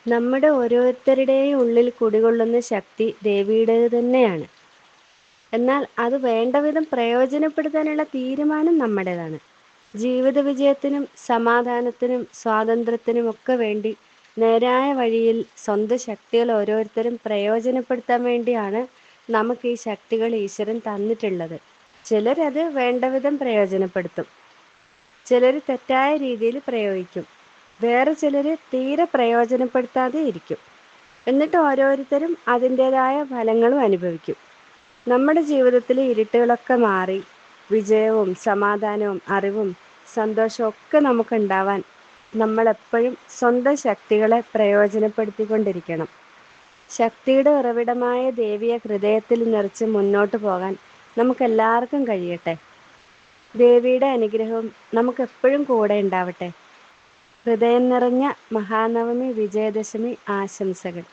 നമ്മുടെ ഓരോരുത്തരുടെയും ഉള്ളിൽ കുടികൊള്ളുന്ന ശക്തി ദേവിയുടേത് തന്നെയാണ്. എന്നാൽ അത് വേണ്ടവിധം പ്രയോജനപ്പെടുത്താനുള്ള തീരുമാനം നമ്മുടേതാണ്. ജീവിത വിജയത്തിനും സമാധാനത്തിനും സ്വാതന്ത്ര്യത്തിനും ഒക്കെ വേണ്ടി നേരായ വഴിയിൽ സ്വന്തം ശക്തികൾ ഓരോരുത്തരും പ്രയോജനപ്പെടുത്താൻ വേണ്ടിയാണ് നമുക്ക് ഈ ശക്തികൾ ഈശ്വരൻ തന്നിട്ടുള്ളത്. ചിലരത് വേണ്ടവിധം പ്രയോജനപ്പെടുത്തും, ചിലർ തെറ്റായ രീതിയിൽ പ്രയോഗിക്കും, വേറെ ചിലർ തീരെ പ്രയോജനപ്പെടുത്താതെ ഇരിക്കും. എന്നിട്ട് ഓരോരുത്തരും അതിൻ്റെതായ ഫലങ്ങളും അനുഭവിക്കും. നമ്മുടെ ജീവിതത്തിലെ ഇരുട്ടുകളൊക്കെ മാറി വിജയവും സമാധാനവും അറിവും സന്തോഷവും ഒക്കെ നമുക്കുണ്ടാവാൻ നമ്മളെപ്പോഴും സ്വന്തം ശക്തികളെ പ്രയോജനപ്പെടുത്തിക്കൊണ്ടിരിക്കണം. ശക്തിയുടെ ഉറവിടമായ ദേവിയെ ഹൃദയത്തിൽ നിറച്ച് മുന്നോട്ട് പോകാൻ നമുക്കെല്ലാവർക്കും കഴിയട്ടെ. ദേവിയുടെ അനുഗ്രഹവും നമുക്കെപ്പോഴും കൂടെ ഉണ്ടാവട്ടെ. ഹൃദയം നിറഞ്ഞ മഹാനവമി വിജയദശമി ആശംസകൾ.